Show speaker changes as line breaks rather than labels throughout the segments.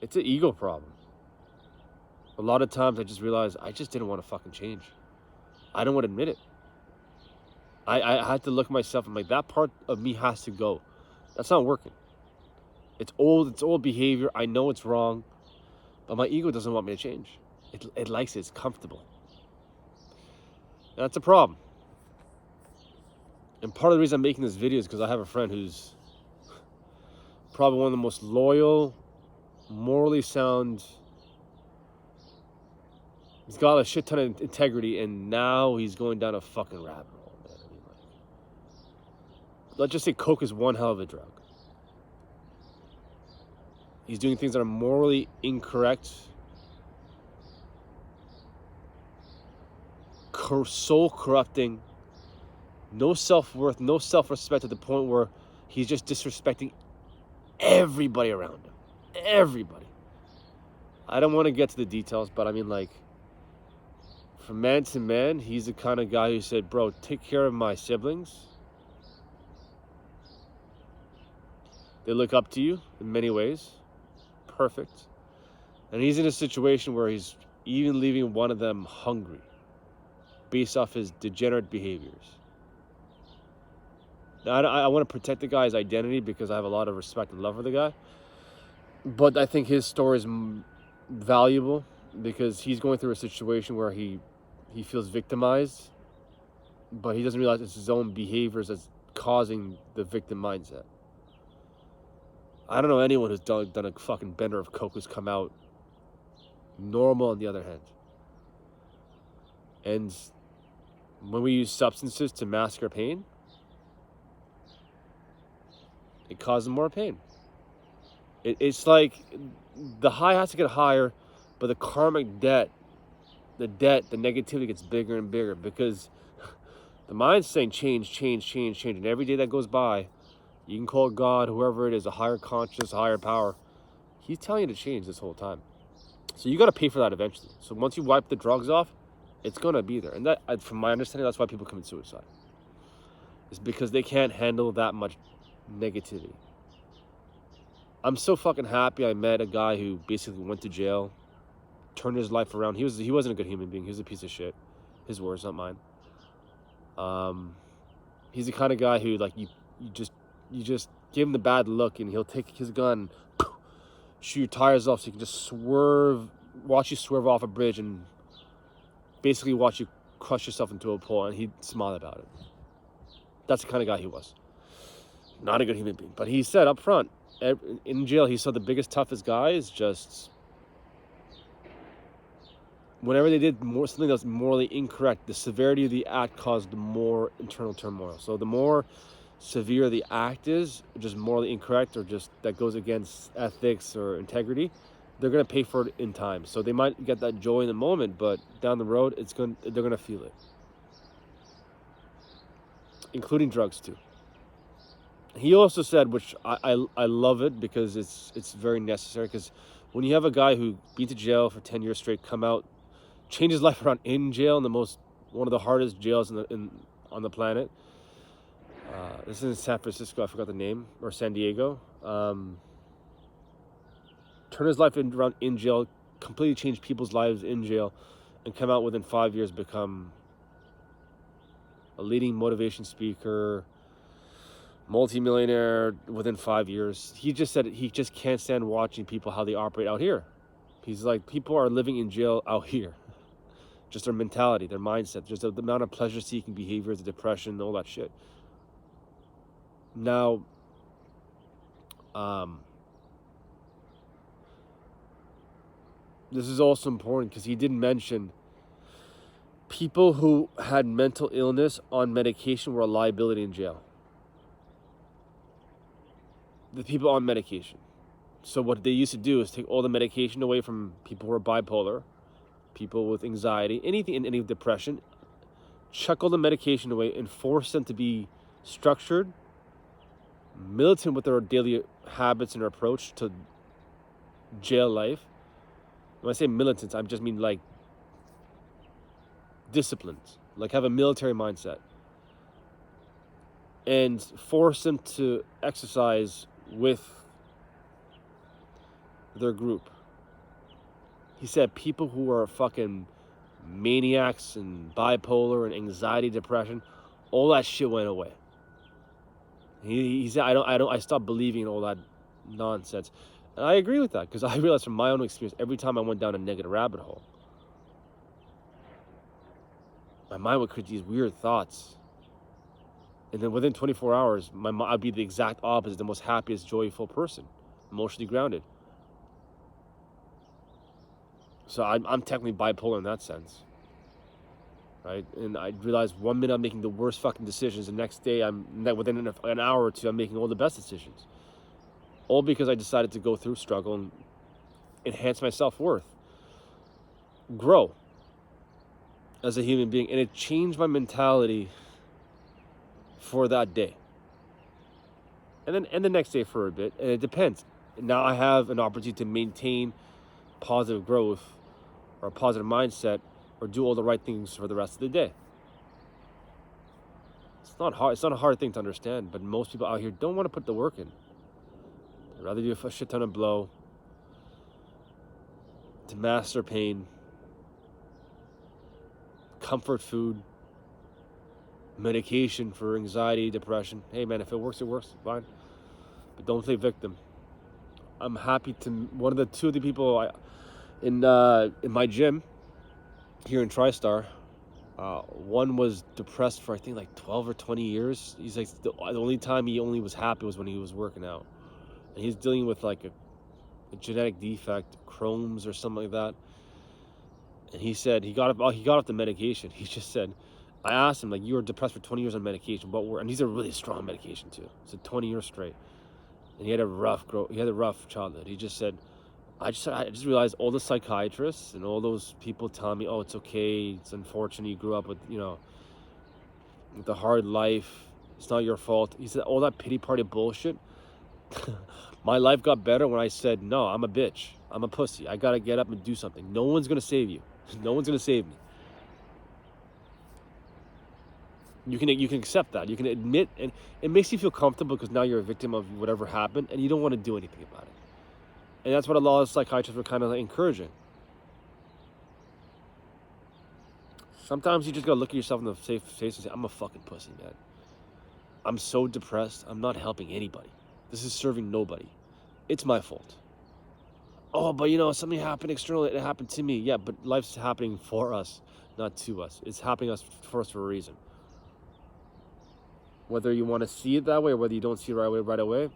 It's an ego problem. A lot of times I just realized I just didn't want to fucking change. I don't want to admit it. I had to look at myself. I'm like, that part of me has to go. That's not working. It's old. It's old behavior. I know it's wrong, but my ego doesn't want me to change. It likes it. It's comfortable. And that's a problem. And part of the reason I'm making this video is because I have a friend who's probably one of the most loyal, morally sound. He's got a shit ton of integrity, and now he's going down a fucking rabbit hole, man. I mean, like, let's just say coke is one hell of a drug. He's doing things that are morally incorrect, soul corrupting, no self-worth, no self-respect, to the point where he's just disrespecting everybody around him. Everybody. I don't want to get to the details, but I mean, like, from man to man, he's the kind of guy who said, bro, take care of my siblings. They look up to you in many ways. Perfect. And he's in a situation where he's even leaving one of them hungry based off his degenerate behaviors. Now, I want to protect the guy's identity because I have a lot of respect and love for the guy. But I think his story is valuable because he's going through a situation where he feels victimized, but he doesn't realize it's his own behaviors that's causing the victim mindset. I don't know anyone who's done a fucking bender of coke who's come out normal on the other hand. And when we use substances to mask our pain, it causes more pain. It's like the high has to get higher, but the karmic debt, the negativity gets bigger and bigger because the mind's saying change, change, change, change. And every day that goes by, you can call God, whoever it is, a higher conscious, a higher power. He's telling you to change this whole time. So you got to pay for that eventually. So once you wipe the drugs off, it's going to be there. And that, from my understanding, that's why people commit suicide. It's because they can't handle that much negativity. I'm so fucking happy I met a guy who basically went to jail, turned his life around. He wasn't a good human being. He was a piece of shit. His words, not mine. He's the kind of guy who, like, you just give him the bad look and he'll take his gun, shoot your tires off so you can just watch you swerve off a bridge and basically watch you crush yourself into a pole, and he'd smile about it. That's the kind of guy he was. Not a good human being. But he said up front, in jail, he saw the biggest, toughest guys just, whenever they did something that's morally incorrect, the severity of the act caused more internal turmoil. So the more severe the act is, just morally incorrect or just that goes against ethics or integrity, they're going to pay for it in time. So they might get that joy in the moment, but down the road, they're going to feel it. Including drugs too. He also said, which I love it because it's very necessary, because when you have a guy who been to jail for 10 years straight, come out, change his life around in jail, in one of the hardest jails on the planet. This is in San Francisco, I forgot the name, or San Diego. Turn his life around in jail, completely change people's lives in jail, and come out within 5 years, become a leading motivation speaker, multi-millionaire within 5 years. He just said he just can't stand watching people, how they operate out here. He's like, people are living in jail out here. Just their mentality, their mindset, just the amount of pleasure-seeking behaviors, the depression, all that shit. Now, this is also important because he did mention people who had mental illness on medication were a liability in jail. The people on medication. So what they used to do is take all the medication away from people who are bipolar, people with anxiety, any depression, chuck all the medication away and force them to be structured, militant with their daily habits and their approach to jail life. When I say militant, I just mean like disciplined, like have a military mindset, and force them to exercise with their group. He said people who are fucking maniacs and bipolar and anxiety, depression, all that shit went away. He said, I stopped believing in all that nonsense. And I agree with that, because I realized from my own experience, every time I went down a negative rabbit hole, my mind would create these weird thoughts. And then within 24 hours, I'd be the exact opposite, the most happiest, joyful person, emotionally grounded. So I'm technically bipolar in that sense, right? And I realized 1 minute I'm making the worst fucking decisions, the next day within an hour or two I'm making all the best decisions, all because I decided to go through struggle and enhance my self-worth, grow as a human being, and it changed my mentality for that day, and the next day for a bit, and it depends. Now I have an opportunity to maintain positive growth or a positive mindset or do all the right things for the rest of the day. It's not hard. It's not a hard thing to understand, but most people out here don't want to put the work in. They'd rather do a shit ton of blow to master pain, comfort food, medication for anxiety, depression. Hey man, if it works, fine. But don't play victim. I'm happy to, one of the two of the people in my gym here in TriStar, one was depressed for I think like 12 or 20 years. He's like, the only time he only was happy was when he was working out. And he's dealing with like a genetic defect, Crohn's or something like that. And he said he got off the medication. He just said, I asked him, like, you were depressed for 20 years on medication, and these are really strong medication too. So 20 years straight. And he had a rough childhood. He just said, I just realized all the psychiatrists and all those people telling me, oh, it's okay, it's unfortunate you grew up with a hard life, it's not your fault. He said all that pity party bullshit. My life got better when I said, no, I'm a bitch, I'm a pussy, I gotta get up and do something. No one's gonna save you. No one's gonna save me. You can accept that. You can admit, and it makes you feel comfortable because now you're a victim of whatever happened and you don't want to do anything about it. And that's what a lot of psychiatrists were kind of encouraging. Sometimes you just gotta look at yourself in the face and say, I'm a fucking pussy, man. I'm so depressed, I'm not helping anybody. This is serving nobody. It's my fault. Oh, but something happened externally, it happened to me. Yeah, but life's happening for us, not to us. It's happening for us for a reason. Whether you want to see it that way or whether you don't see it right away,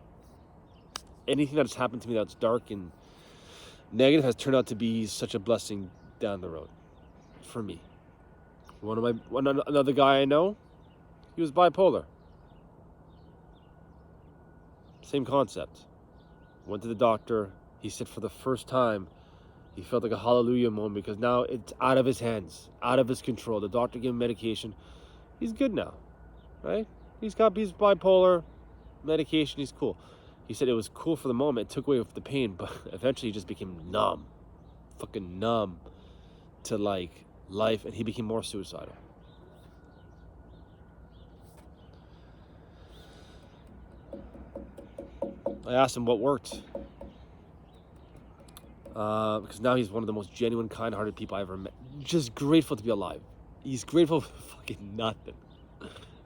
anything that's happened to me that's dark and negative has turned out to be such a blessing down the road for me. Another guy I know, he was bipolar. Same concept. Went to the doctor. He said for the first time, he felt like a hallelujah moment because now it's out of his hands, out of his control. The doctor gave him medication. He's good now, right? He's bipolar, medication, he's cool. He said it was cool for the moment, it took away the pain, but eventually he just became numb, fucking numb to like life, and he became more suicidal. I asked him what worked, because now he's one of the most genuine, kind-hearted people I ever met. Just grateful to be alive. He's grateful for fucking nothing.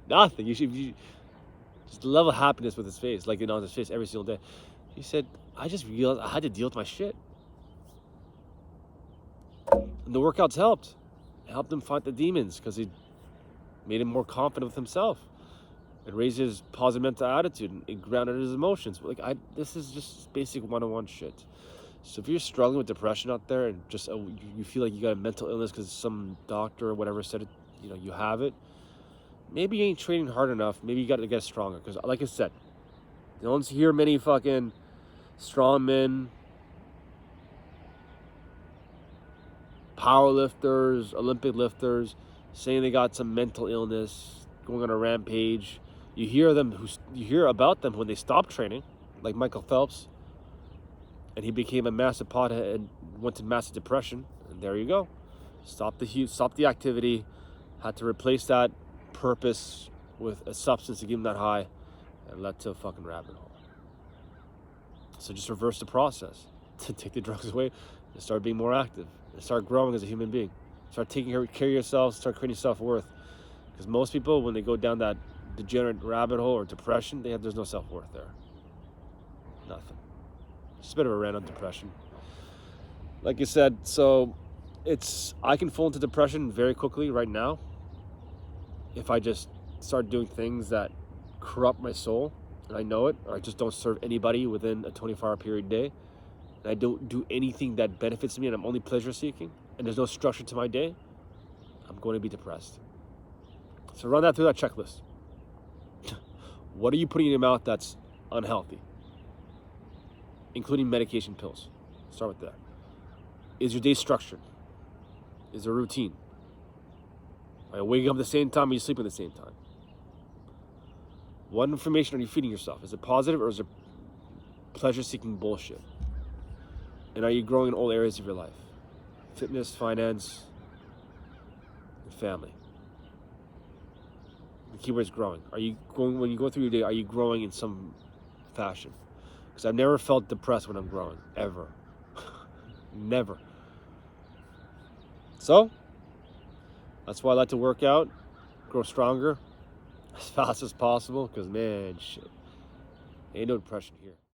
Nothing. You just the level of happiness with his face, like on his face every single day. He said, I just realized I had to deal with my shit. And the workouts helped. It helped him fight the demons because it made him more confident with himself. It raised his positive mental attitude and it grounded his emotions. This is just basic 101 shit. So if you're struggling with depression out there and just you feel like you got a mental illness because some doctor or whatever said it, you have it, maybe you ain't training hard enough. Maybe you got to get stronger. Because like I said, you don't hear many fucking strong men, power lifters, Olympic lifters saying they got some mental illness, going on a rampage. You hear about them when they stop training, like Michael Phelps, and he became a massive pothead and went to massive depression. And there you go. Stop the activity, had to replace that purpose with a substance to give him that high, and led to a fucking rabbit hole. So just reverse the process. to take the drugs away and start being more active and start growing as a human being. Start taking care of yourself, start creating self-worth. Because most people, when they go down that degenerate rabbit hole or depression, there's no self-worth there. Nothing. It's a bit of a random depression. Like you said, so I can fall into depression very quickly right now if I just start doing things that corrupt my soul, and I know it, or I just don't serve anybody within a 24-hour period day, and I don't do anything that benefits me, and I'm only pleasure seeking, and there's no structure to my day, I'm going to be depressed. So run that through that checklist. What are you putting in your mouth that's unhealthy? Including medication pills. Start with that. Is your day structured? Is there a routine? Are you waking up at the same time or are you sleeping at the same time? What information are you feeding yourself? Is it positive or is it pleasure-seeking bullshit? And are you growing in all areas of your life? Fitness, finance, and family. The keyword is growing. Are you going, when you go through your day, are you growing in some fashion? Because I've never felt depressed when I'm growing, ever. Never. So, that's why I like to work out, grow stronger as fast as possible, because man, shit, ain't no depression here.